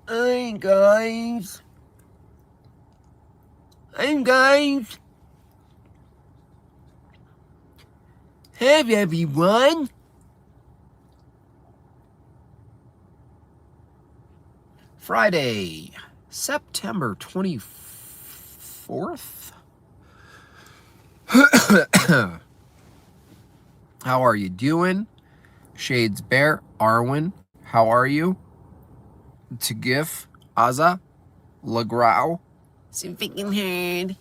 Hey guys. Hey guys. Hey everyone. Friday, September 24th. How are you doing? Shades Bear, Arwen, how are you? Tagif, Aza, Lagrau. Some freaking head.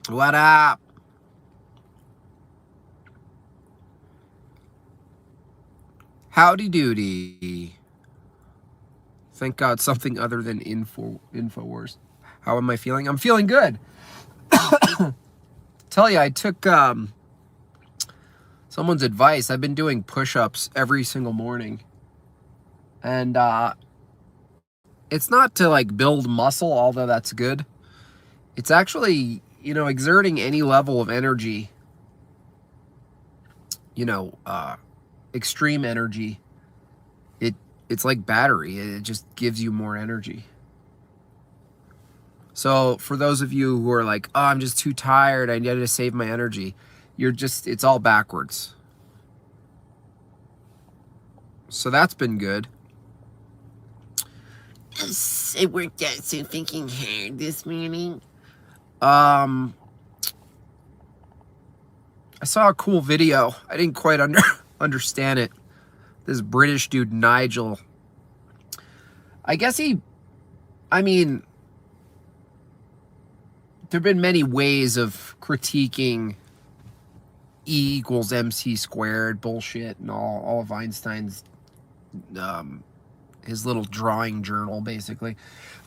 What up? Howdy doody. Thank God something other than Infowars. How am I feeling? I'm feeling good. Tell you, I took someone's advice. I've been doing push-ups every single morning. And it's not to like build muscle, although that's good. It's actually, exerting any level of energy, extreme energy. It's like battery. It just gives you more energy. So for those of you who are like, oh, I'm just too tired, I need to save my energy, it's all backwards. So that's been good. It worked out so freaking hard this morning. I saw a cool video. I didn't quite understand it. This British dude, Nigel. I guess there have been many ways of critiquing E equals MC squared bullshit and all of Einstein's, his little drawing journal, basically.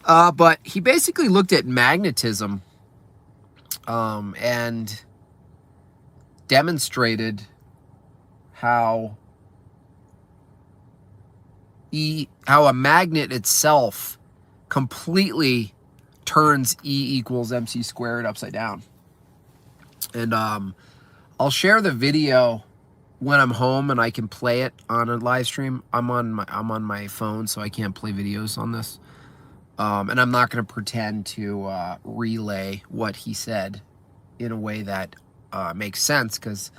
But he basically looked at magnetism and demonstrated how a magnet itself completely turns E equals MC squared upside down. And I'll share the video when I'm home and I can play it on a live stream. I'm on my phone, so I can't play videos on this. And I'm not going to pretend to relay what he said in a way that makes sense, because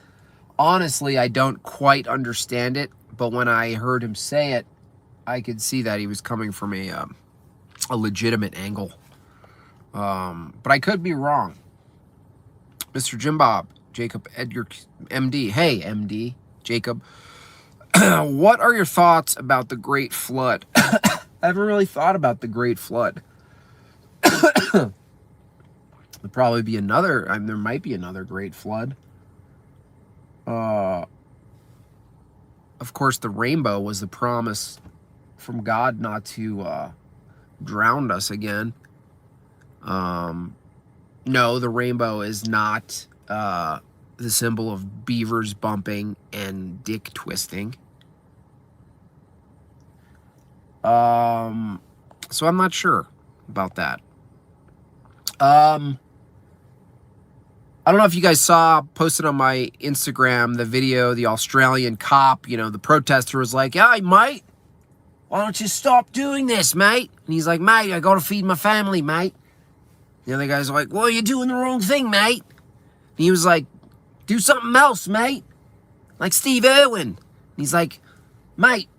honestly, I don't quite understand it. But when I heard him say it, I could see that he was coming from a legitimate angle. But I could be wrong. Mr. Jim Bob, Jacob Edgar, MD. Hey, MD, Jacob. What are your thoughts about the Great Flood? I haven't really thought about the Great Flood. There'll probably be another. There might be another Great Flood. Of course, the rainbow was the promise from God not to drown us again. No, the rainbow is not the symbol of beavers bumping and dick twisting. So I'm not sure about that. I don't know if you guys saw, posted on my Instagram, the video, the Australian cop, the protester was like, hey, mate, why don't you stop doing this, mate? And he's like, mate, I got to feed my family, mate. The other guy's like, well, you're doing the wrong thing, mate. And he was like, do something else, mate. Like Steve Irwin. And he's like, mate,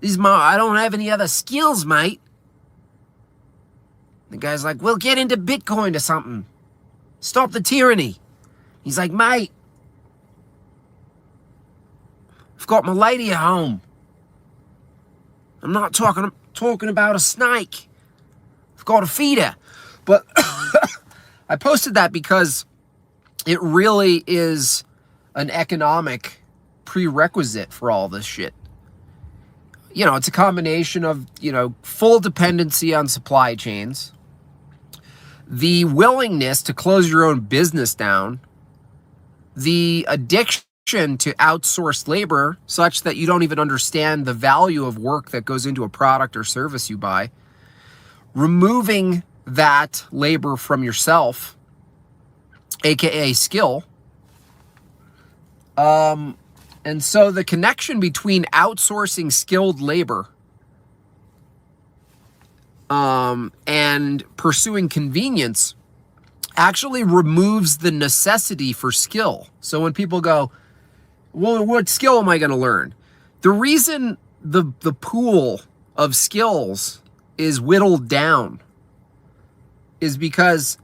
I don't have any other skills, mate. The guy's like, well, get into Bitcoin or something. Stop the tyranny. He's like, mate, I've got my lady at home. I'm not talking about a snake. I've got to feed her. But I posted that because it really is an economic prerequisite for all this shit. It's a combination of, full dependency on supply chains, the willingness to close your own business down, the addiction to outsourced labor such that you don't even understand the value of work that goes into a product or service you buy, removing that labor from yourself, aka skill, And so the connection between outsourcing skilled labor and pursuing convenience actually removes the necessity for skill. So when people go, well, what skill am I going to learn? The reason the pool of skills is whittled down is because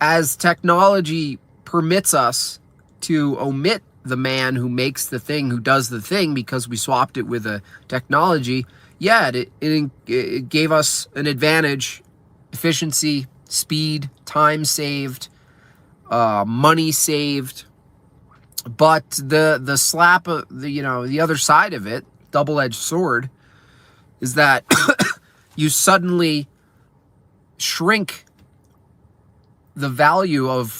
as technology permits us to omit the man who makes the thing, who does the thing, because we swapped it with a technology, yeah, it gave us an advantage, efficiency, speed, time saved, money saved. But the slap of the other side of it, double-edged sword, is that you suddenly shrink the value of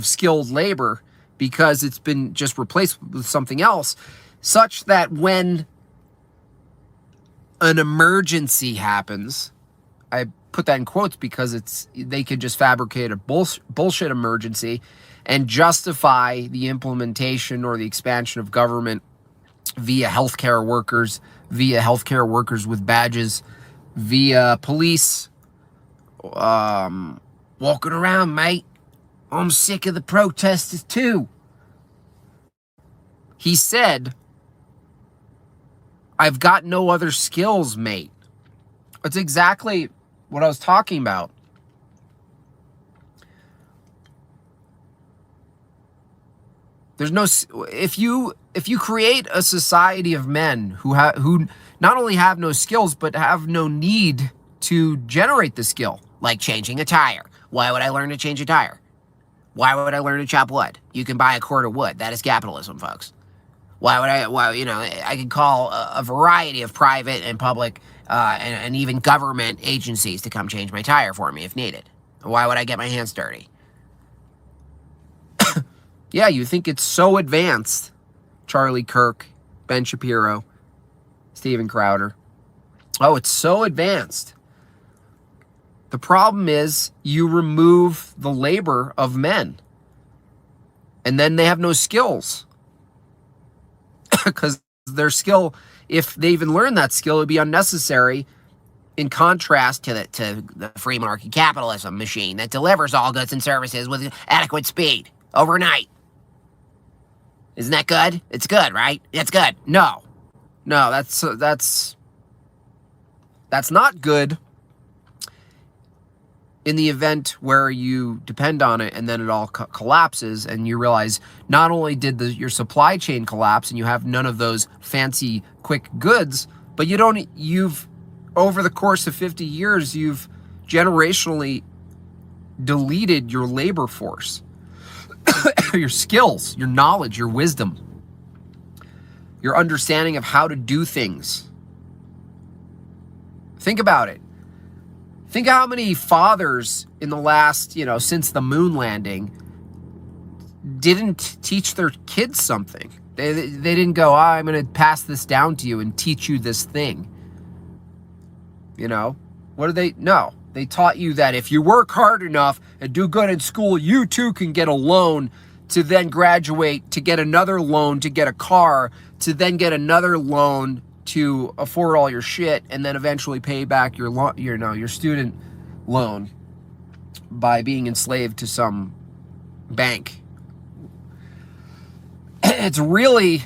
skilled labor because it's been just replaced with something else, such that when an emergency happens, I put that in quotes because they could just fabricate a bullshit emergency and justify the implementation or the expansion of government via healthcare workers with badges, via police walking around, mate. I'm sick of the protesters too. He said, I've got no other skills, mate. That's exactly what I was talking about. There's no, if you create a society of men who not only have no skills, but have no need to generate the skill, like changing a tire. Why would I learn to change a tire? Why would I learn to chop wood? You can buy a cord of wood. That is capitalism, folks. I could call a variety of private and public and even government agencies to come change my tire for me if needed. Why would I get my hands dirty? Yeah, you think it's so advanced. Charlie Kirk, Ben Shapiro, Steven Crowder. Oh, it's so advanced. The problem is you remove the labor of men. And then they have no skills. Because their skill, if they even learn that skill, it would be unnecessary in contrast to the free market capitalism machine that delivers all goods and services with adequate speed overnight. Isn't that good? It's good, right? It's good. No, that's not good in the event where you depend on it and then it all collapses and you realize not only did your supply chain collapse and you have none of those fancy quick goods, but you've over the course of 50 years, you've generationally deleted your labor force. Your skills, your knowledge, your wisdom, your understanding of how to do things. Think about it. Think how many fathers in the last, since the moon landing didn't teach their kids something. They didn't go, I'm going to pass this down to you and teach you this thing. What do they? No. They taught you that if you work hard enough and do good in school, you too can get a loan to then graduate, to get another loan, to get a car, to then get another loan to afford all your shit, and then eventually pay back your student loan by being enslaved to some bank. It's really,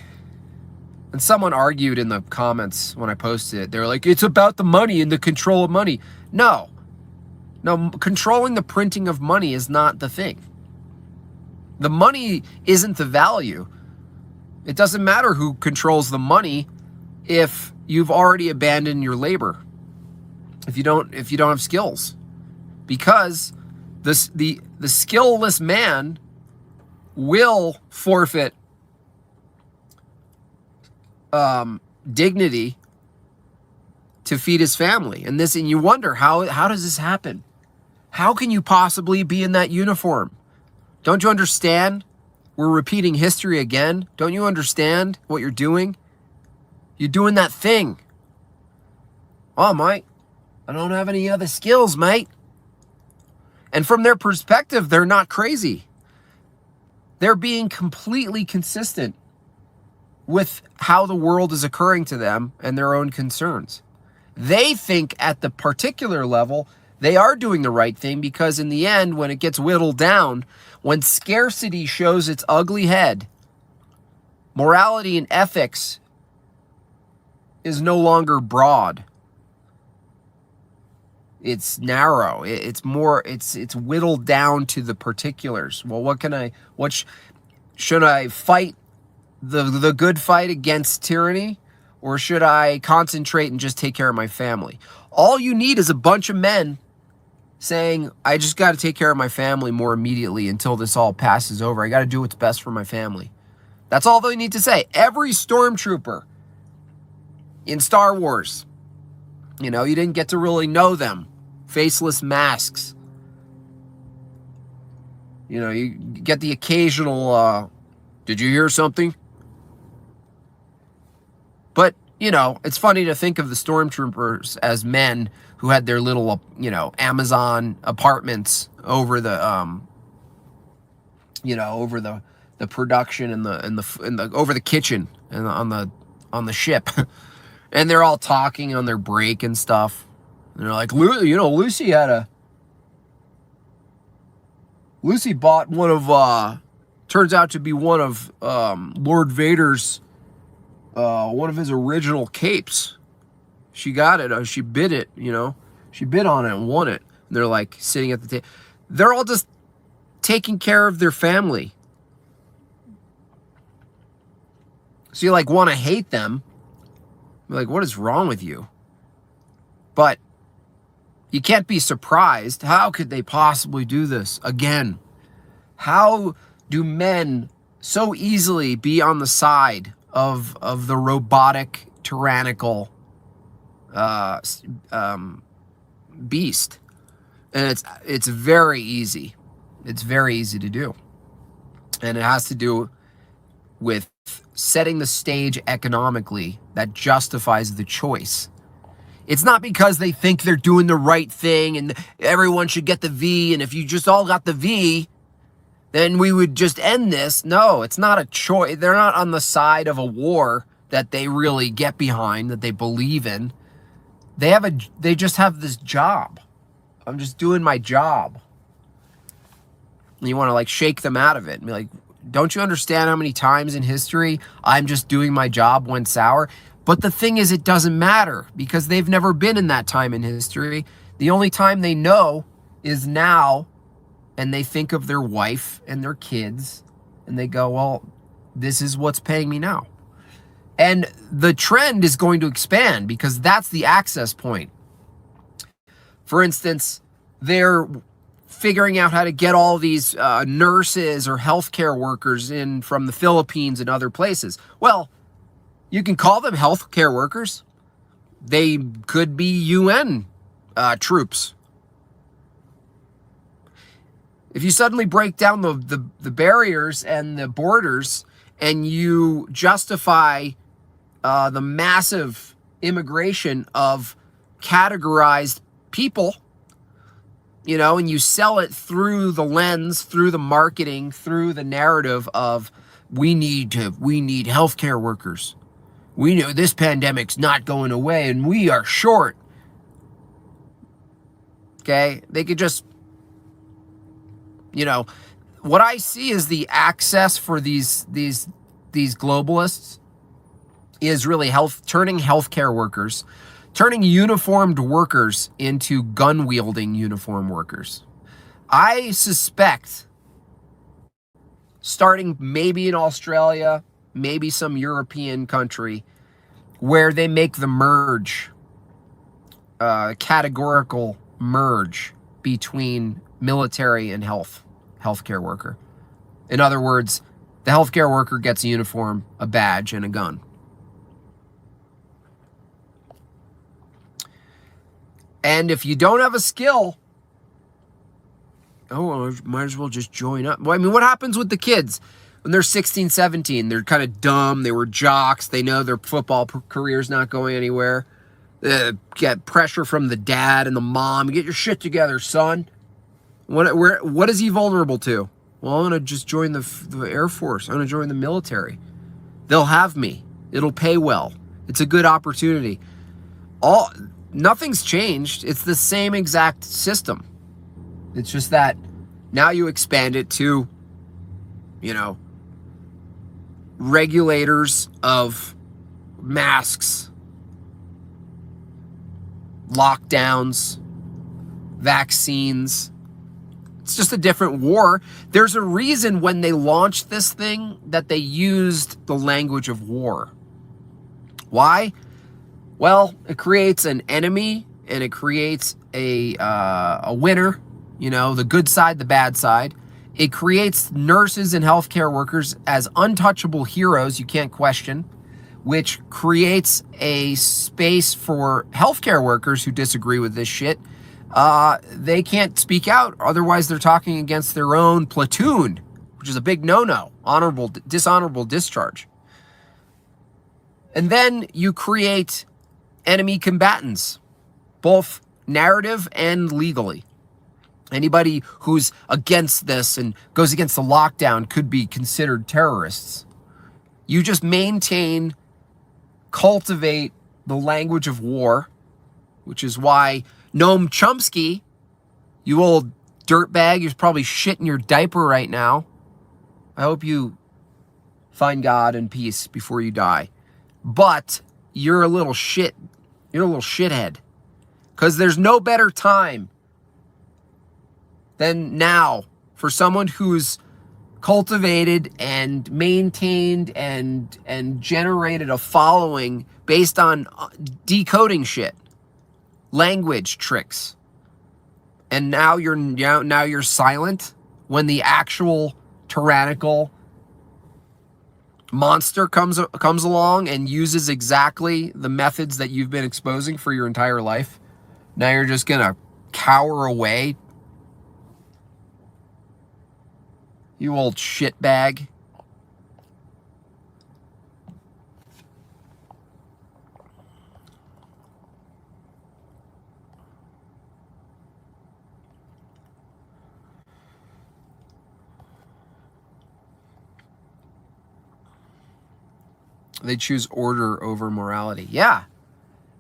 and someone argued in the comments when I posted it, they were like, it's about the money and the control of money. No, controlling the printing of money is not the thing. The money isn't the value. It doesn't matter who controls the money if you've already abandoned your labor. If you don't have skills. Because the skillless man will forfeit dignity to feed his family. And you wonder, how does this happen? How can you possibly be in that uniform? Don't you understand? We're repeating history again. Don't you understand what you're doing? You're doing that thing. Oh, mate, I don't have any other skills, mate. And from their perspective, they're not crazy. They're being completely consistent. with how the world is occurring to them and their own concerns. They think at the particular level, they are doing the right thing because in the end, when it gets whittled down, when scarcity shows its ugly head, morality and ethics is no longer broad. It's narrow. It's whittled down to the particulars. Well, should I fight the good fight against tyranny, or should I concentrate and just take care of my family? All you need is a bunch of men saying, I just got to take care of my family more immediately until this all passes over. I got to do what's best for my family. That's all they need to say. Every stormtrooper in Star Wars, you didn't get to really know them. Faceless masks. You get the occasional, did you hear something? But, it's funny to think of the stormtroopers as men who had their little, Amazon apartments over the, over the production and the over the kitchen and on the ship. And they're all talking on their break and stuff. And they're like, Lucy bought one of, turns out to be one of Lord Vader's, one of his original capes. She got it. She bid it, She bid on it and won it. And they're like sitting at the table. They're all just taking care of their family. So you want to hate them. You're like, what is wrong with you? But you can't be surprised. How could they possibly do this again? How do men so easily be on the side of the robotic, tyrannical beast? And it's very easy. It's very easy to do. And it has to do with setting the stage economically that justifies the choice. It's not because they think they're doing the right thing and everyone should get the V, and if you just all got the V, then we would just end this. No, it's not a choice. They're not on the side of a war that they really get behind, that they believe in. They just have this job. I'm just doing my job. And you want to shake them out of it and be like, don't you understand how many times in history I'm just doing my job went sour? But the thing is, it doesn't matter because they've never been in that time in history. The only time they know is now, and they think of their wife and their kids, and they go, well, this is what's paying me now. And the trend is going to expand because that's the access point. For instance, they're figuring out how to get all these nurses or healthcare workers in from the Philippines and other places. Well, you can call them healthcare workers. They could be UN troops. If you suddenly break down the barriers and the borders and you justify the massive immigration of categorized people, and you sell it through the lens, through the marketing, through the narrative of we need healthcare workers. We know this pandemic's not going away and we are short. Okay? They could just, what I see is the access for these globalists is really turning healthcare workers, turning uniformed workers into gun-wielding uniform workers. I suspect, starting maybe in Australia, maybe some European country, where they make the merge, categorical merge between military and healthcare worker. In other words, the healthcare worker gets a uniform, a badge, and a gun. And if you don't have a skill, I might as well just join up. Well, I mean, what happens with the kids when they're 16, 17? They're kind of dumb. They were jocks. They know their football career's not going anywhere. They get pressure from the dad and the mom. Get your shit together, son. What is he vulnerable to? Well, I'm going to just join the Air Force. I'm going to join the military. They'll have me. It'll pay well. It's a good opportunity. Nothing's changed. It's the same exact system. It's just that now you expand it to, regulators of masks, lockdowns, vaccines. It's just a different war. There's a reason when they launched this thing that they used the language of war. Why? Well, it creates an enemy and it creates a winner, the good side, the bad side. It creates nurses and healthcare workers as untouchable heroes you can't question, which creates a space for healthcare workers who disagree with this shit. They can't speak out, otherwise they're talking against their own platoon, which is a big no-no, dishonorable discharge. And then you create enemy combatants, both narrative and legally. Anybody who's against this and goes against the lockdown could be considered terrorists. You just cultivate the language of war, which is why Noam Chomsky, you old dirtbag, you're probably shitting your diaper right now. I hope you find God and peace before you die. But you're a little shit. You're a little shithead. Because there's no better time than now for someone who's cultivated and maintained and generated a following based on decoding shit, language tricks. And now you're silent when the actual tyrannical monster comes along and uses exactly the methods that you've been exposing for your entire life. Now you're just gonna cower away. You old shitbag. They choose order over morality. Yeah,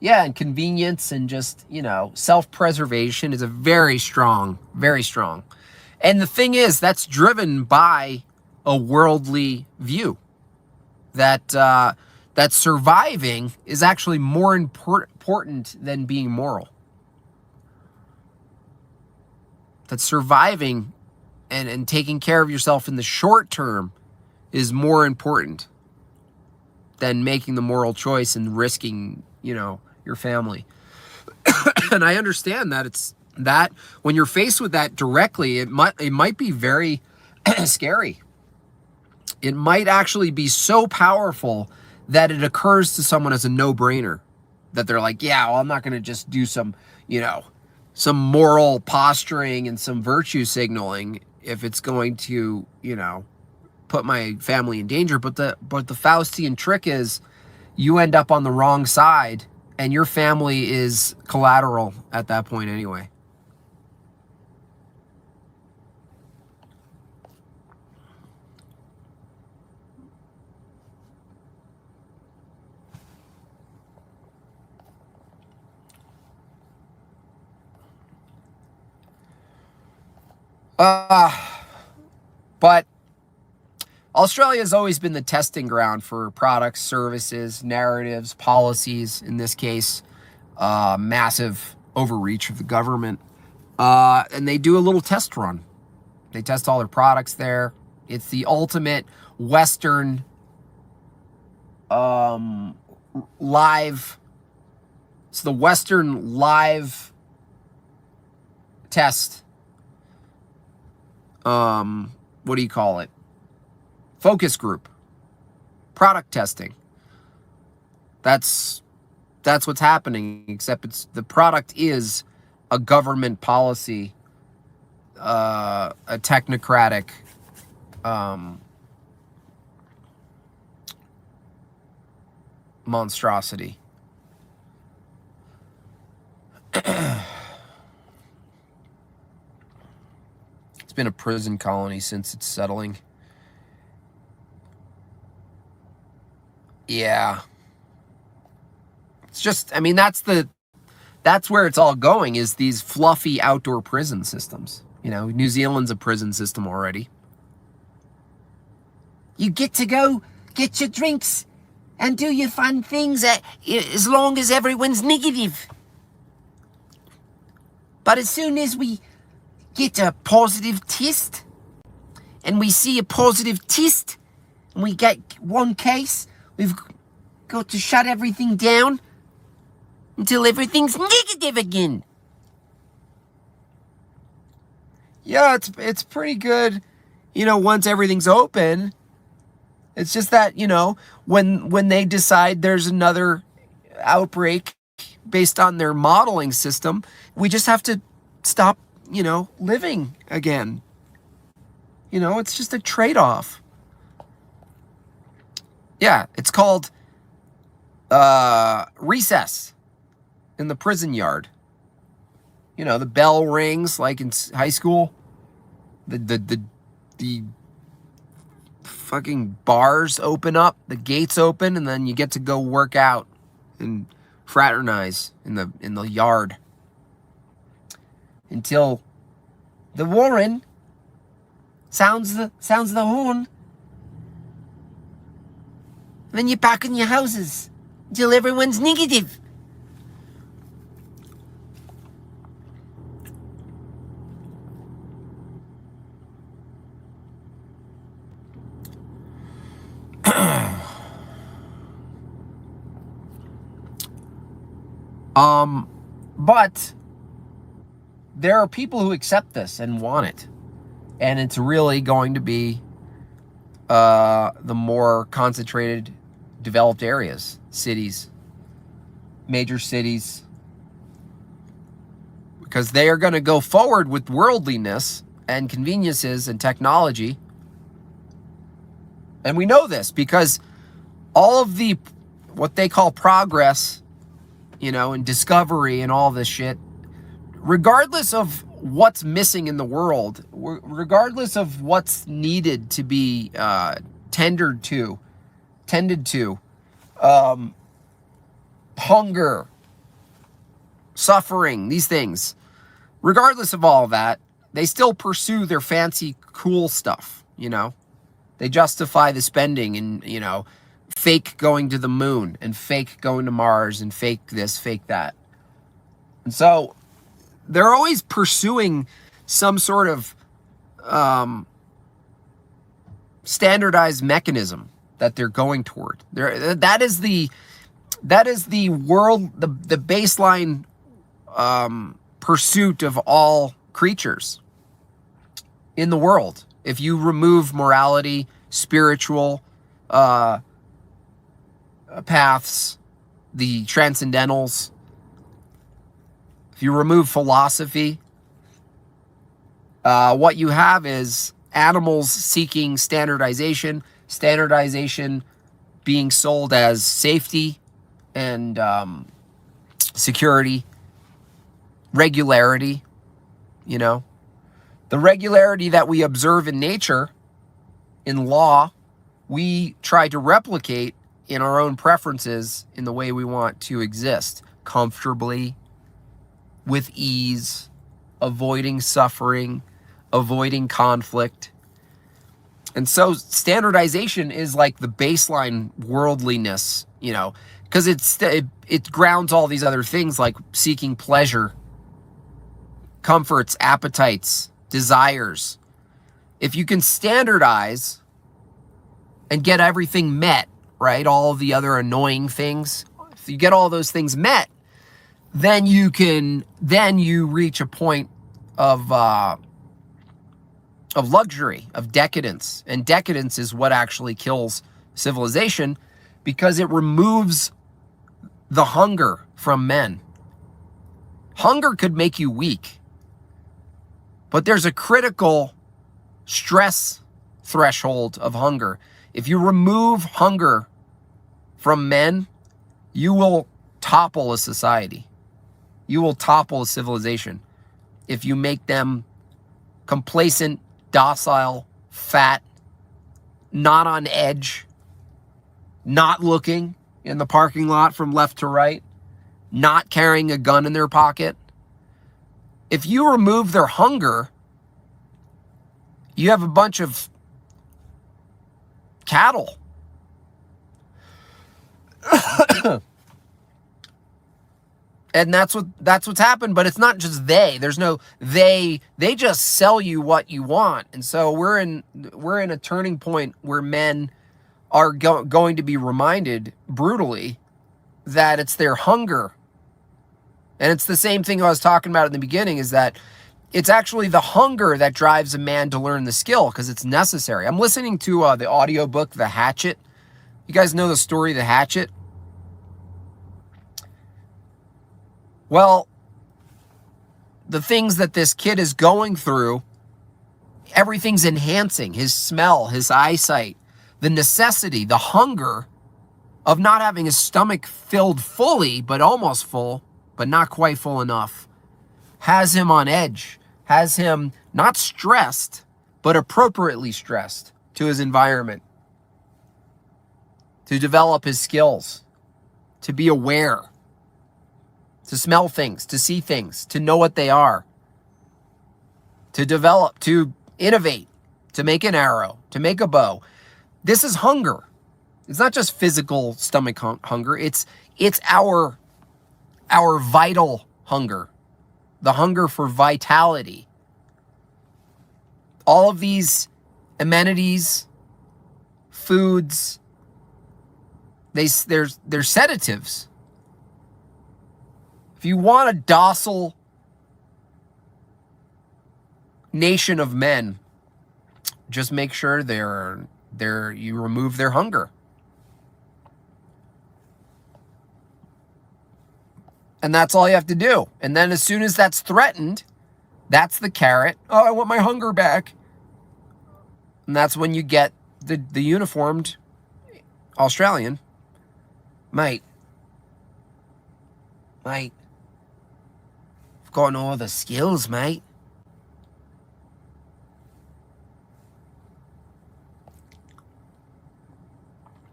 and convenience and just, self-preservation is a very strong. And the thing is, that's driven by a worldly view that surviving is actually more important than being moral. That surviving and taking care of yourself in the short term is more important than making the moral choice and risking, your family. And I understand that that when you're faced with that directly, it might be very scary. It might actually be so powerful that it occurs to someone as a no-brainer, that they're like, yeah, well, I'm not going to just do some moral posturing and some virtue signaling if it's going to, put my family in danger. But the Faustian trick is you end up on the wrong side and your family is collateral at that point anyway. But Australia has always been the testing ground for products, services, narratives, policies. In this case, massive overreach of the government. And they do a little test run. They test all their products there. It's the ultimate Western live. It's the Western live test. What do you call it? Focus group. Product testing. That's what's happening, except the product is a government policy, a technocratic monstrosity. It's been a prison colony since its settling. Yeah. It's just, I mean, that's where it's all going, is these fluffy outdoor prison systems. You know, New Zealand's a prison system already. You get to go get your drinks and do your fun things as long as everyone's negative. But as soon as we get a positive test, and we see a positive test, and we get one case, we've got to shut everything down until everything's negative again. Yeah, it's pretty good, you know, once everything's open. It's just that, you know, when they decide there's another outbreak based on their modeling system, we just have to stop, you know, living again. You know, it's just a trade-off. Yeah, it's called recess in the prison yard. You know, the bell rings like in high school. The fucking bars open up, the gates open, and then you get to go work out and fraternize in the yard until the Warren sounds the horn. And then you're back in your houses until everyone's negative. But there are people who accept this and want it. And it's really going to be the more concentrated, developed areas, cities, major cities, because they are going to go forward with worldliness and conveniences and technology. And we know this because all of the, what they call progress, you know, and discovery and all this shit, regardless of what's missing in the world, regardless of what's needed to be tended to, hunger, suffering, these things, regardless of all of that, they still pursue their fancy, cool stuff, you know? They justify the spending and, you know, fake going to the moon and fake going to Mars and fake this, fake that. And so they're always pursuing some sort of standardized mechanism that they're going toward. That is the world, the baseline pursuit of all creatures in the world. If you remove morality, spiritual paths, the transcendentals, if you remove philosophy, what you have is animals seeking standardization, standardization being sold as safety and security, regularity, you know. The regularity that we observe in nature, in law, we try to replicate in our own preferences in the way we want to exist, comfortably, with ease, avoiding suffering, avoiding conflict. And so standardization is like the baseline worldliness, you know, because it grounds all these other things like seeking pleasure, comforts, appetites, desires. If you can standardize and get everything met, right, all of the other annoying things, if you get all those things met, then you reach a point of luxury, of decadence. And decadence is what actually kills civilization, because it removes the hunger from men. Hunger could make you weak, but there's a critical stress threshold of hunger. If you remove hunger from men, you will topple a society. You will topple a civilization if you make them complacent, docile, fat, not on edge, not looking in the parking lot from left to right, not carrying a gun in their pocket. If you remove their hunger, you have a bunch of cattle. And that's what's happened, but it's not just they. There's no they just sell you what you want. And so we're in a turning point where men are going to be reminded brutally that it's their hunger. And it's the same thing I was talking about in the beginning, is that it's actually the hunger that drives a man to learn the skill, because it's necessary. I'm listening to the audiobook, The Hatchet. You guys know the story, The Hatchet? Well, the things that this kid is going through, everything's enhancing his smell, his eyesight, the necessity, the hunger of not having his stomach filled fully, but almost full, but not quite full enough, has him on edge, has him not stressed, but appropriately stressed to his environment, to develop his skills, to be aware, to smell things, to see things, to know what they are, to develop, to innovate, to make an arrow, to make a bow. This is hunger. It's not just physical stomach hunger. It's our vital hunger, the hunger for vitality. All of these amenities, foods, they're sedatives. If you want a docile nation of men, just make sure you remove their hunger. And that's all you have to do. And then as soon as that's threatened, that's the carrot. Oh, I want my hunger back. And that's when you get the uniformed Australian. Mate, I've got all the skills, mate.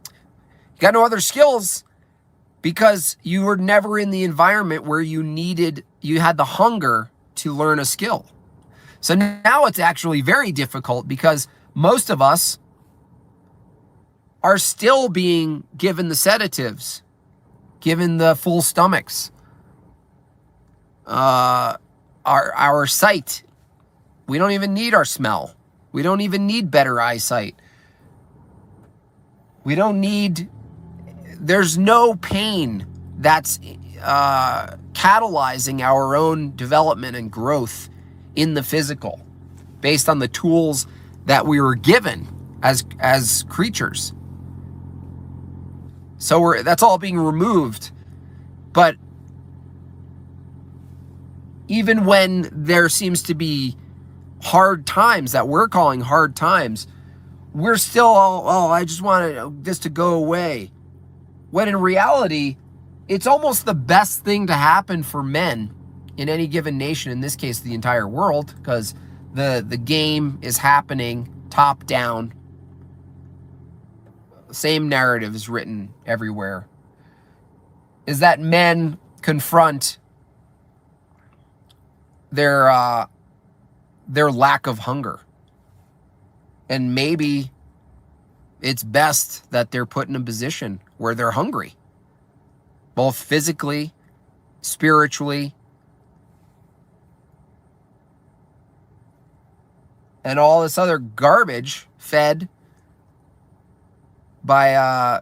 You got no other skills because you were never in the environment where you had the hunger to learn a skill. So now it's actually very difficult because most of us are still being given the sedatives, given the full stomachs. Our sight, we don't even need our smell. We don't even need better eyesight. There's no pain that's catalyzing our own development and growth in the physical based on the tools that we were given as creatures. So that's all being removed. But even when there seems to be hard times that we're calling hard times, we're still, I just want this to go away. When in reality, it's almost the best thing to happen for men in any given nation, in this case, the entire world, because the game is happening top down. Same narrative is written everywhere. Is that men confront their lack of hunger. And maybe it's best that they're put in a position where they're hungry, both physically, spiritually, and all this other garbage fed by,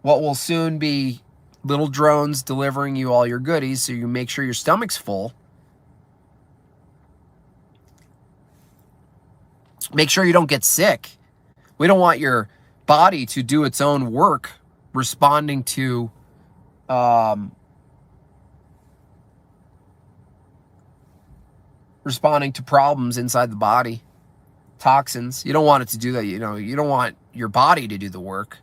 what will soon be little drones delivering you all your goodies so you make sure your stomach's full. Make sure you don't get sick. We don't want your body to do its own work responding to problems inside the body, toxins. You don't want it to do that. You don't want your body to do the work.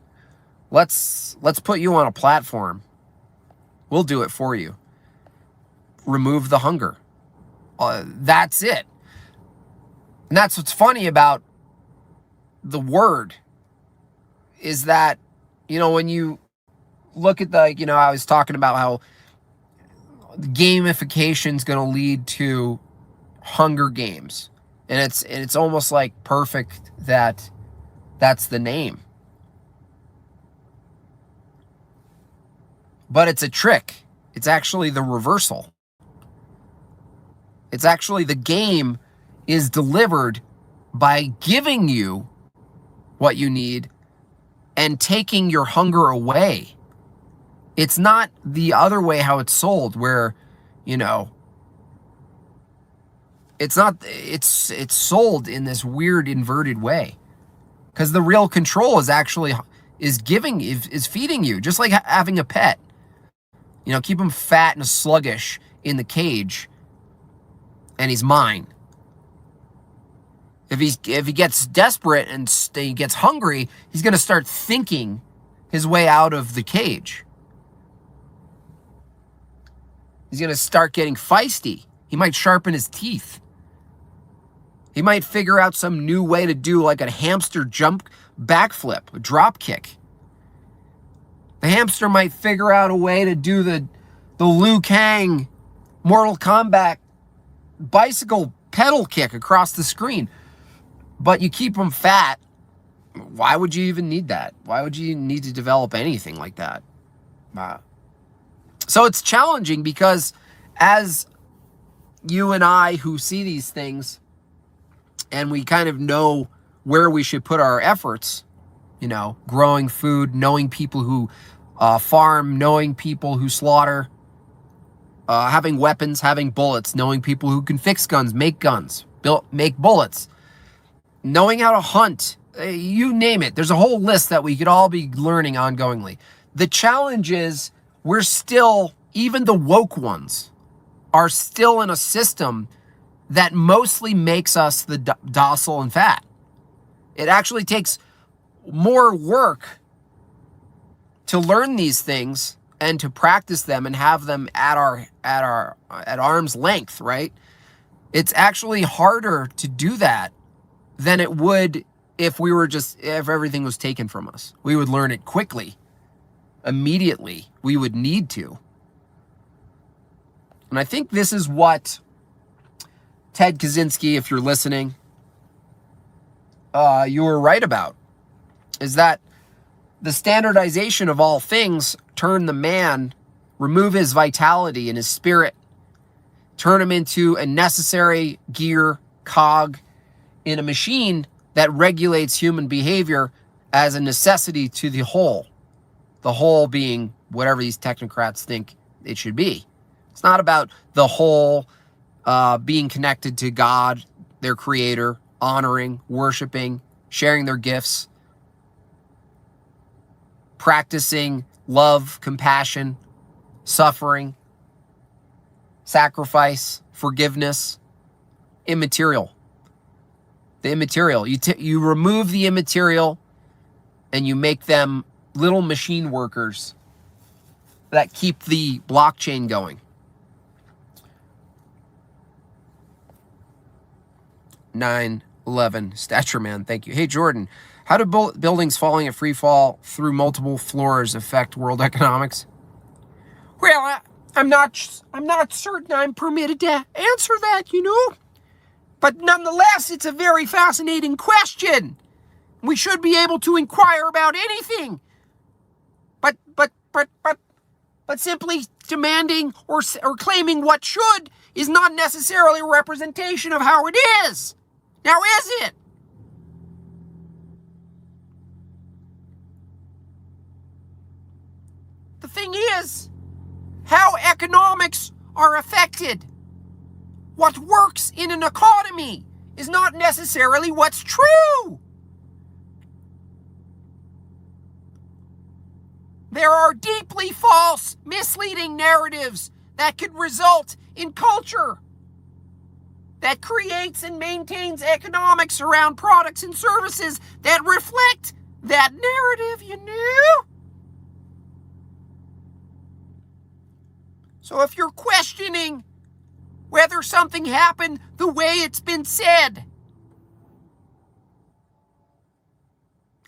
Let's put you on a platform. We'll do it for you. Remove the hunger. That's it. And that's what's funny about the word. is that, when you look at I was talking about how gamification is going to lead to Hunger Games. And it's almost like perfect that that's the name. But it's a trick. It's actually the reversal. It's actually the game is delivered by giving you what you need and taking your hunger away. It's not the other way how it's sold where, it's sold in this weird inverted way. Because the real control is actually is feeding you, just like having a pet. Keep him fat and sluggish in the cage, and he's mine. If he gets desperate and he gets hungry, he's going to start thinking his way out of the cage. He's going to start getting feisty. He might sharpen his teeth. He might figure out some new way to do like a hamster jump backflip, a drop kick. The hamster might figure out a way to do the Liu Kang Mortal Kombat bicycle pedal kick across the screen. But you keep him fat. Why would you even need that? Why would you need to develop anything like that? So it's challenging because as you and I who see these things and we kind of know where we should put our efforts, growing food, knowing people who farm, knowing people who slaughter, having weapons, having bullets, knowing people who can fix guns, make bullets, knowing how to hunt, you name it. There's a whole list that we could all be learning ongoingly. The challenge is we're still, even the woke ones, are still in a system that mostly makes us the docile and fat. It actually takes more work to learn these things and to practice them and have them at arm's length, right? It's actually harder to do that than it would if everything was taken from us. We would learn it quickly, immediately. We would need to. And I think this is what Ted Kaczynski, if you're listening, you were right about, is that the standardization of all things turn the man, remove his vitality and his spirit, turn him into a necessary gear, cog in a machine that regulates human behavior as a necessity to the whole being whatever these technocrats think it should be. It's not about the whole being connected to God, their creator, honoring, worshiping, sharing their gifts, practicing love, compassion, suffering, sacrifice, forgiveness, immaterial. The immaterial. You remove the immaterial and you make them little machine workers that keep the blockchain going. 9/11 Stature Man, thank you. Hey Jordan, how do buildings falling at free fall through multiple floors affect world economics? Well, I'm not certain I'm permitted to answer that, But nonetheless, it's a very fascinating question. We should be able to inquire about anything. But simply demanding or claiming what should is not necessarily a representation of how it is. Now, is it? The thing is, how economics are affected. What works in an economy is not necessarily what's true. There are deeply false, misleading narratives that could result in culture that creates and maintains economics around products and services that reflect that narrative, So if you're questioning whether something happened the way it's been said,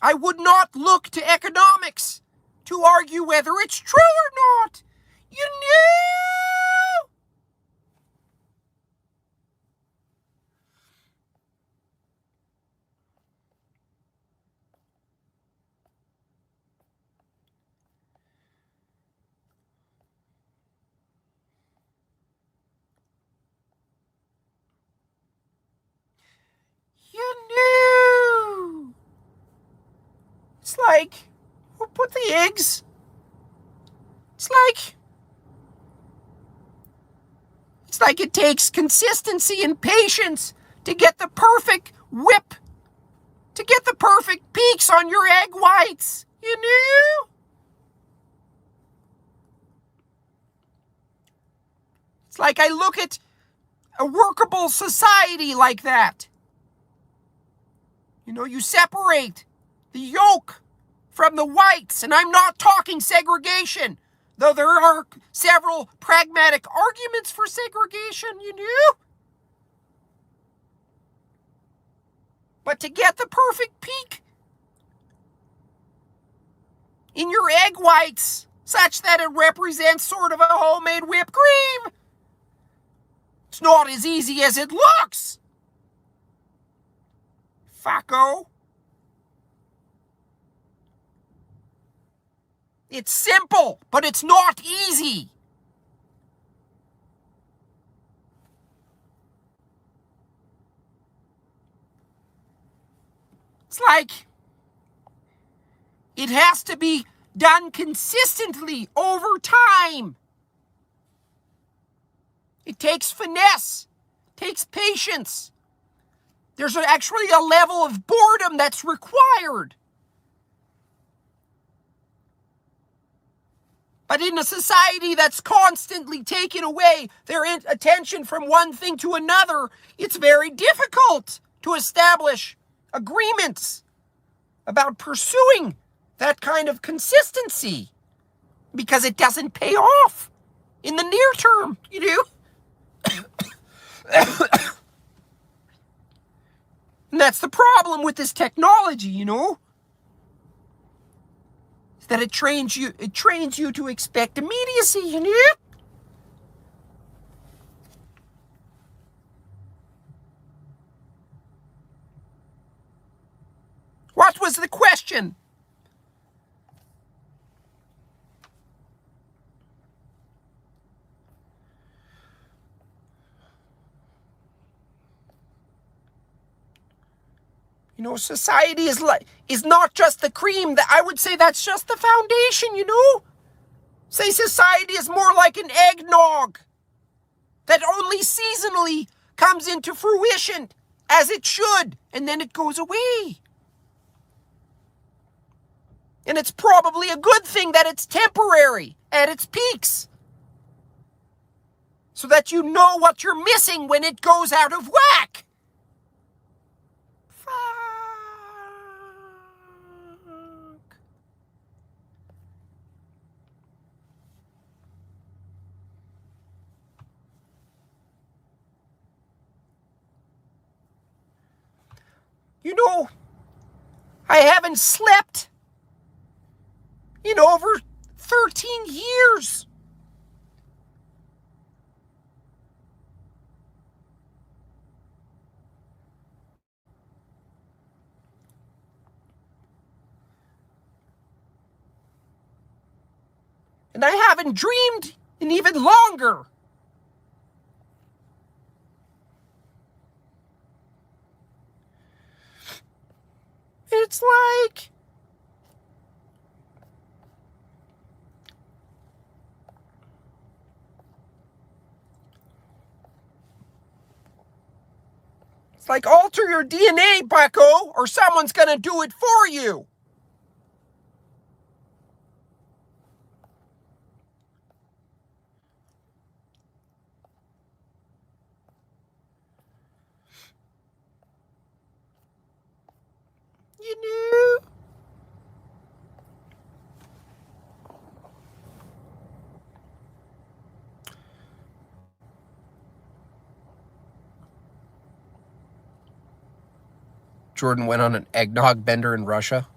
I would not look to economics to argue whether it's true or not. You know? You knew. It's like, who put the eggs? It's like it takes consistency and patience to get the perfect whip, to get the perfect peaks on your egg whites. You knew? It's like I look at a workable society like that. You know, you separate the yolk from the whites, and I'm not talking segregation, though there are several pragmatic arguments for segregation, you know? But to get the perfect peak in your egg whites, such that it represents sort of a homemade whipped cream, it's not as easy as it looks. Fucko. It's simple, but it's not easy. It's like it has to be done consistently over time. It takes finesse, takes patience. There's actually a level of boredom that's required. But in a society that's constantly taking away their attention from one thing to another, it's very difficult to establish agreements about pursuing that kind of consistency because it doesn't pay off in the near term, you know? And that's the problem with this technology, you know? Is that it trains you to expect immediacy, you know? What was the question? You know, society is not just the cream. That I would say that's just the foundation, you know? Say society is more like an eggnog that only seasonally comes into fruition as it should, and then it goes away. And it's probably a good thing that it's temporary at its peaks, so that you know what you're missing when it goes out of whack. You know, I haven't slept in over 13 years. And I haven't dreamed in even longer. It's like alter your DNA, bucko, or someone's gonna do it for you. You know? Jordan went on an eggnog bender in Russia.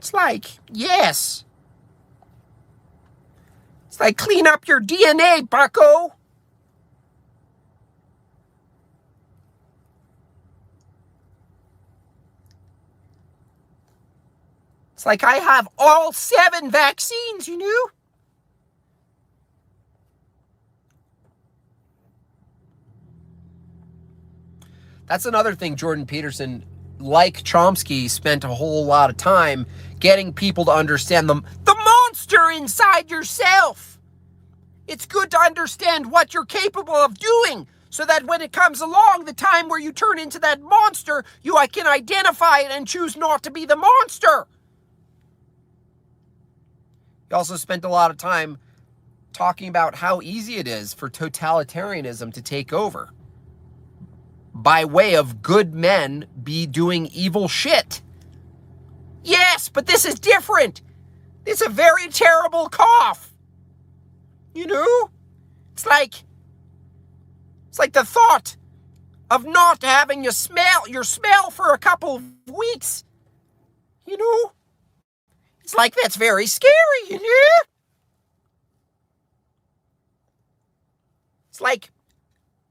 It's like, yes. It's like, clean up your DNA, bucko. It's like I have all 7 vaccines, you know? That's another thing Jordan Peterson, like Chomsky, spent a whole lot of time getting people to understand the monster inside yourself. It's good to understand what you're capable of doing so that when it comes along, the time where you turn into that monster, you can identify it and choose not to be the monster. He also spent a lot of time talking about how easy it is for totalitarianism to take over by way of good men be doing evil shit. Yes, but this is different. It's a very terrible cough. You know? It's like the thought of not having your smell for a couple of weeks. You know? It's like, that's very scary, you know? It's like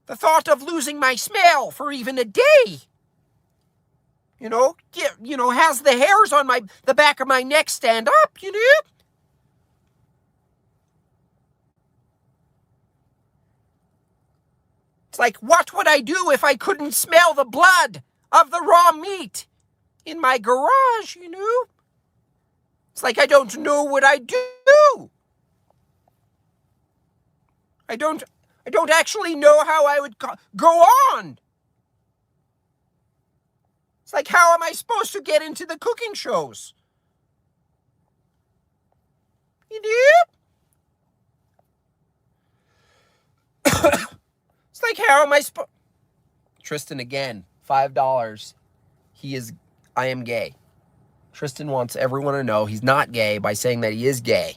the thought of losing my smell for even a day. You know, has the hairs on the back of my neck stand up, you know? It's like, what would I do if I couldn't smell the blood of the raw meat in my garage, you know? It's like, I don't know what I'd do. I don't actually know how I would go on. It's like, how am I supposed to get into the cooking shows? You know? It's like, how am I supposed... Tristan again, $5. I am gay. Tristan wants everyone to know he's not gay by saying that he is gay.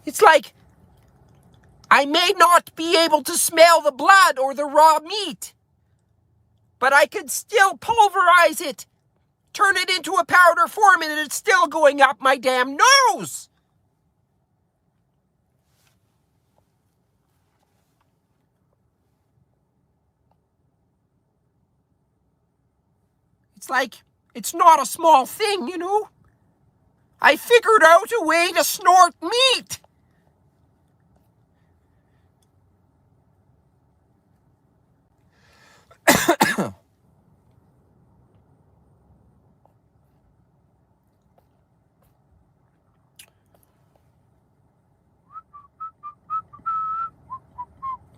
It's like, I may not be able to smell the blood or the raw meat, but I could still pulverize it, turn it into a powder form, and it's still going up my damn nose. It's like, it's not a small thing, you know? I figured out a way to snort meat.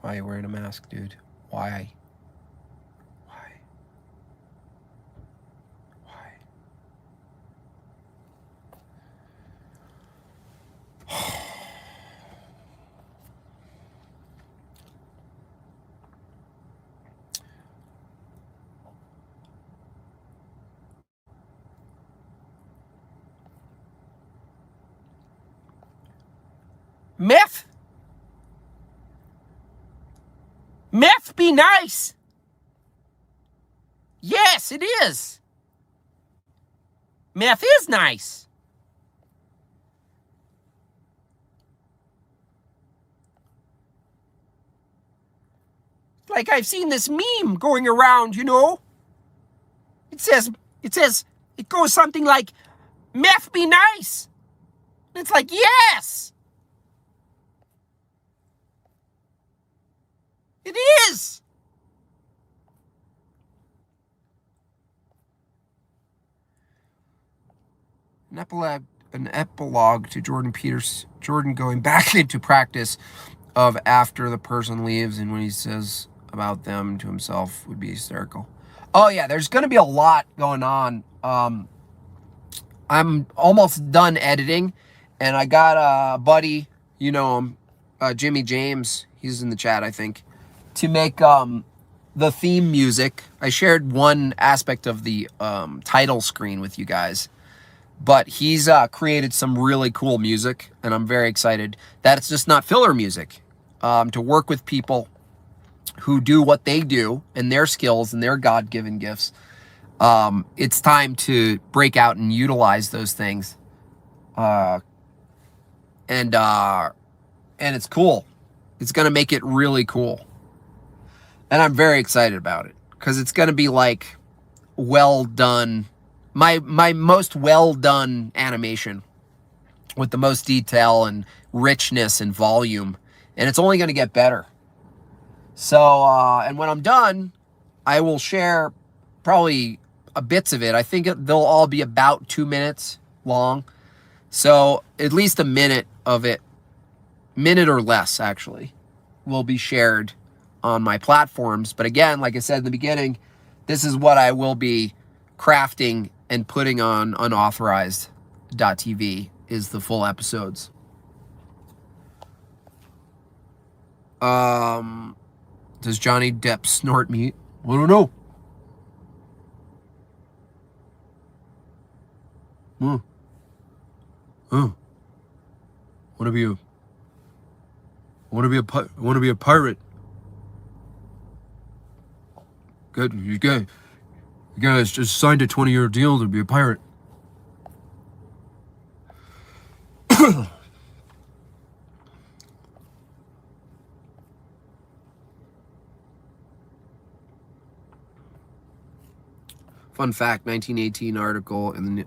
Why are you wearing a mask, dude? Why? Meth? Meth be nice. Yes, it is. Meth is nice. Like, I've seen this meme going around, you know? It says, it goes something like, meth be nice. And it's like, yes. It is. An epilogue to Jordan going back into practice of after the person leaves and when he says about them to himself would be hysterical. Oh yeah, there's going to be a lot going on. I'm almost done editing, and I got a buddy, you know him, Jimmy James. He's in the chat, I think, to make the theme music. I shared one aspect of the title screen with you guys, but he's created some really cool music, and I'm very excited that it's just not filler music. To work with people who do what they do and their skills and their God-given gifts, it's time to break out and utilize those things. And it's cool. It's going to make it really cool. And I'm very excited about it because it's going to be like well done. My most well done animation with the most detail and richness and volume. And it's only going to get better. So, and when I'm done, I will share probably bits of it. I think they'll all be about 2 minutes long. So at least a minute of it, minute or less actually, will be shared on my platforms. But again, like I said in the beginning, this is what I will be crafting and putting on unauthorized.tv is the full episodes. Does Johnny Depp snort meat? I don't know. Want to be a pirate. Good. You guys just signed a 20-year deal to be a pirate. Fun fact, 1918 article in the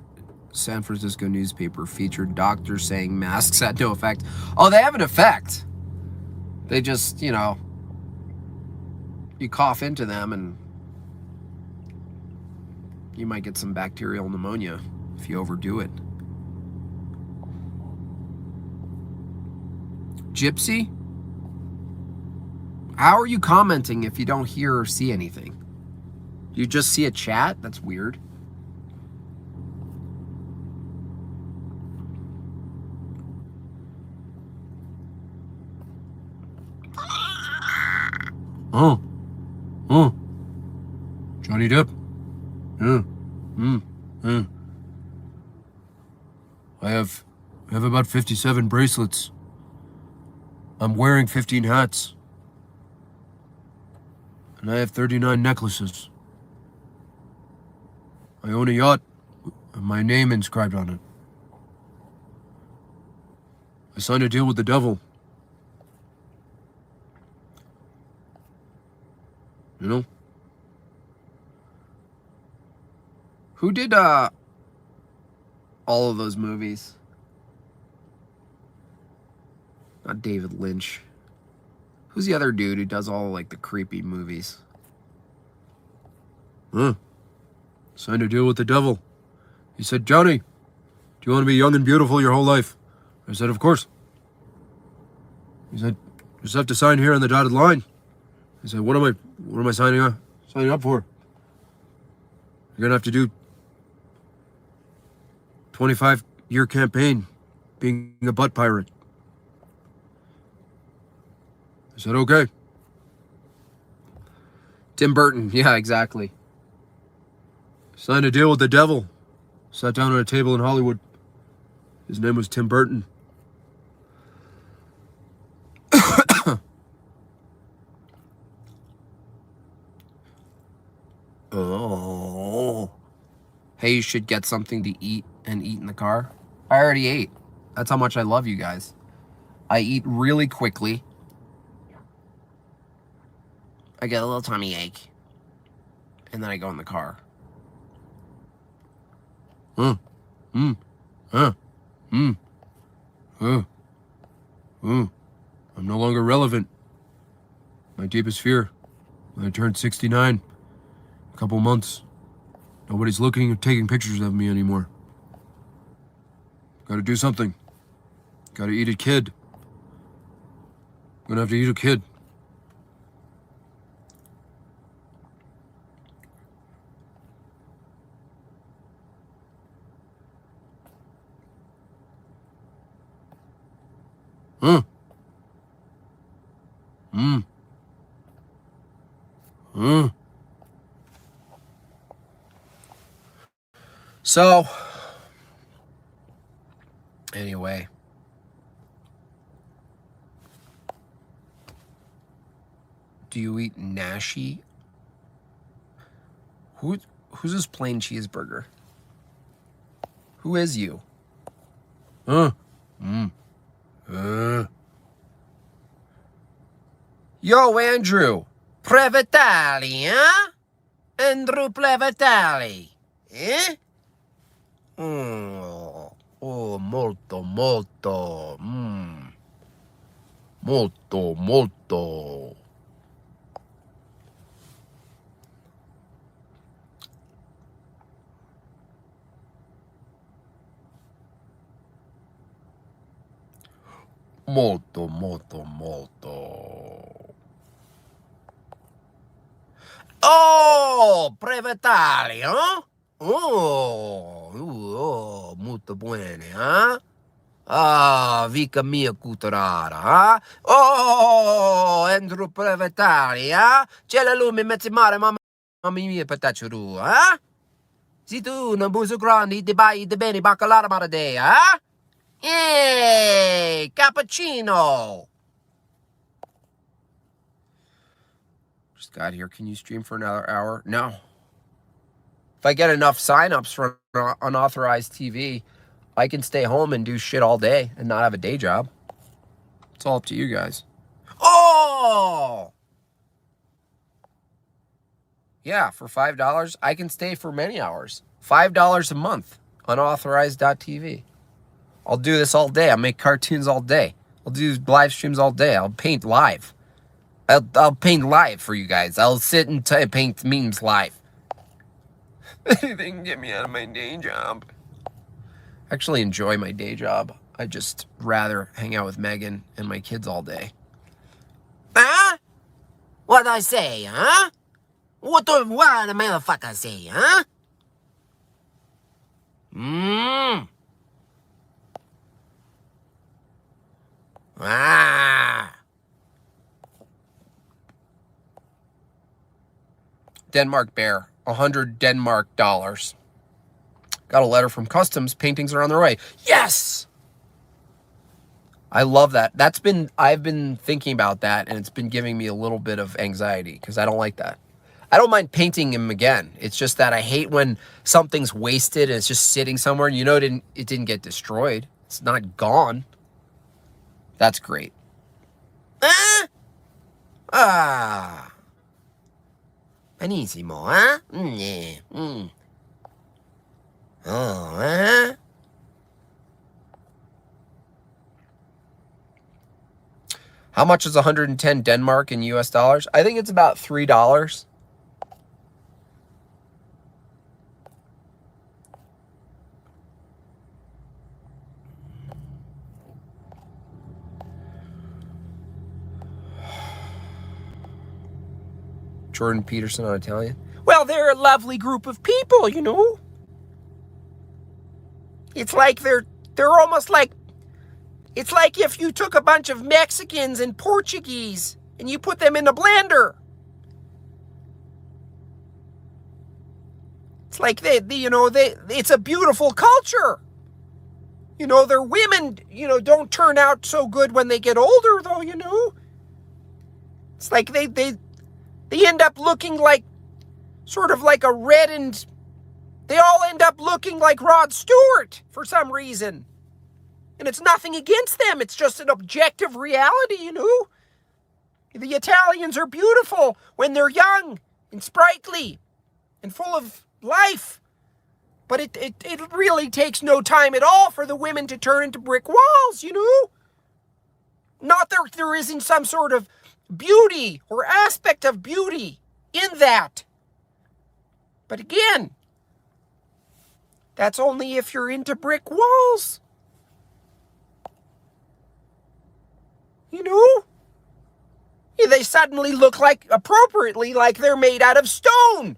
San Francisco newspaper featured doctors saying masks had no effect. Oh, they have an effect. They just, you know, you cough into them and you might get some bacterial pneumonia if you overdo it. Gypsy? How are you commenting if you don't hear or see anything? You just see a chat? That's weird. Oh. Johnny Depp. I have about 57 bracelets. I'm wearing 15 hats. And I have 39 necklaces. I own a yacht with my name inscribed on it. I signed a deal with the devil. You know? Who did all of those movies? Not David Lynch. Who's the other dude who does all like the creepy movies? Signed a deal with the devil. He said, Johnny, do you want to be young and beautiful your whole life? I said, of course. He said, you just have to sign here on the dotted line. I said, what am I signing up for? You're gonna have to do 25-year campaign being a butt pirate. I said, okay. Tim Burton, yeah, exactly. Signed a deal with the devil. Sat down at a table in Hollywood. His name was Tim Burton. Oh. Hey, you should get something to eat and eat in the car. I already ate. That's how much I love you guys. I eat really quickly. I get a little tummy ache. And then I go in the car. I'm no longer relevant. My deepest fear. When I turned 69, a couple months, nobody's looking or taking pictures of me anymore. Gotta do something. Gotta eat a kid. Gonna have to eat a kid. So, anyway. Do you eat Nashi? Who's this plain cheeseburger? Who is you? Yo, Andrew. Previtali, huh? Andrew Previtali. Eh? Molto, molto. Molto, molto. Molto, molto, molto. Oh, Previtali, huh? Oh, molto buone, huh? Ah, vica mia cutarara, eh? Oh, Andrew Prevetari, eh? C'è la lume in mezzo mare, mamma mia, patacciuru, eh? Se tu non buso grandi, ti vai di bene, baccalà maradea, eh? Cappuccino! Just got here. Can you stream for another hour? No. If I get enough signups for unauthorized TV, I can stay home and do shit all day and not have a day job. It's all up to you guys. Oh! Yeah, for $5, I can stay for many hours. $5 a month, unauthorized.tv. I'll do this all day. I'll make cartoons all day. I'll do live streams all day. I'll paint live. I'll paint live for you guys. I'll sit and paint memes live. Anything can get me out of my day job. I actually enjoy my day job. I just rather hang out with Megan and my kids all day. Huh? What'd I say, huh? What the motherfucker say, huh? Denmark bear, 100 Denmark dollars. Got a letter from customs. Paintings are on their way. Yes! I love that. I've been thinking about that, and it's been giving me a little bit of anxiety because I don't like that. I don't mind painting him again. It's just that I hate when something's wasted and it's just sitting somewhere and you know it didn't get destroyed. It's not gone. That's great. Benissimo, huh? Oh, How much is 110 Denmark in US dollars? I think it's about $3. Jordan Peterson on Italian. Well, they're a lovely group of people, you know. It's like they're almost like, it's like if you took a bunch of Mexicans and Portuguese and you put them in a blender. It's like it's a beautiful culture. You know, their women, don't turn out so good when they get older, though, you know. It's like they end up looking like sort of like a reddened, they all end up looking like Rod Stewart for some reason. And it's nothing against them. It's just an objective reality, you know. The Italians are beautiful when they're young and sprightly and full of life. But it really takes no time at all for the women to turn into brick walls, you know. Not that there isn't some sort of beauty or aspect of beauty in that. But again, that's only if you're into brick walls. You know? They suddenly look like, appropriately, like they're made out of stone.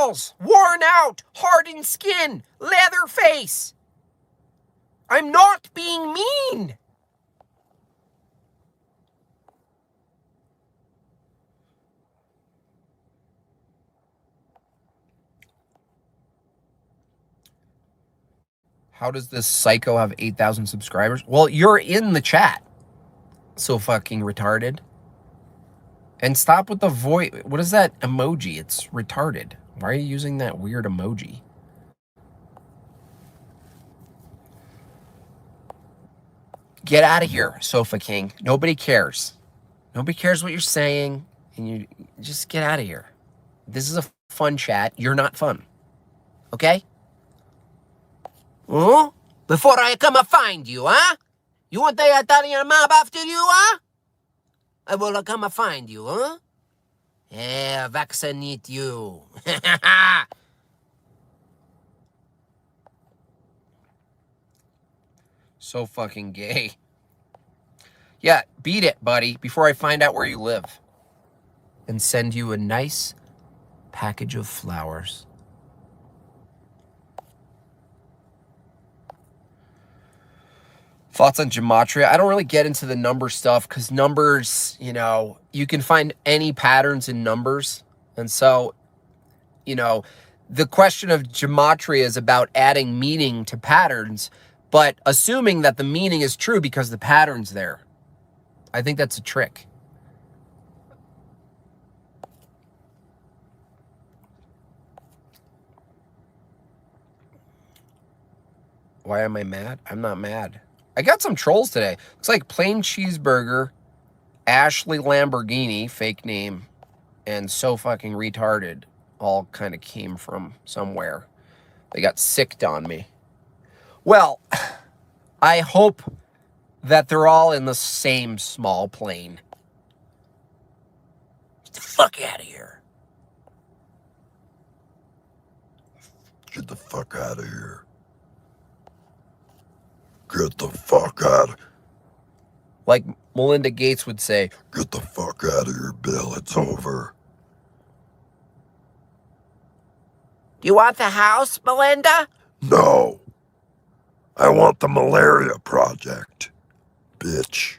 wrinkles, worn out, hardened skin, leather face. I'm not being mean. How does this psycho have 8,000 subscribers? Well, you're in the chat. So fucking retarded. And stop with the voice. What is that emoji? It's retarded. Why are you using that weird emoji? Get out of here, Sofa King. Nobody cares. Nobody cares what you're saying. And you just get out of here. This is a fun chat. You're not fun. Okay? Oh? Before I come and find you, huh? You want the Italian mob after you, huh? I will come and find you, huh? Yeah, vaccinate you. So fucking gay. Yeah, beat it, buddy, before I find out where you live. And send you a nice package of flowers. Thoughts on gematria? I don't really get into the number stuff because numbers, you know, you can find any patterns in numbers. And so, you know, the question of gematria is about adding meaning to patterns, but assuming that the meaning is true because the pattern's there. I think that's a trick. Why am I mad? I'm not mad. I got some trolls today. Looks like Plain Cheeseburger, Ashley Lamborghini, fake name, and So Fucking Retarded all kind of came from somewhere. They got sicked on me. Well, I hope that they're all in the same small plane. Get the fuck out of here. Get the fuck out of here. Get the fuck out. Like Melinda Gates would say, Get the fuck out of here, Bill. It's over. do you want the house, Melinda? No. I want the malaria project, bitch.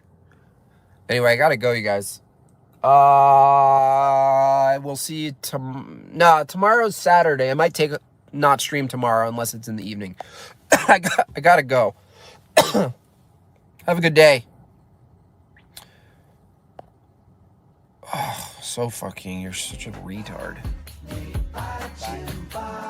Anyway, I gotta go, you guys. I will see you tomorrow's Saturday. I might not stream tomorrow unless it's in the evening. I gotta go. Have a good day. Oh, so fucking, you're such a retard. Bye.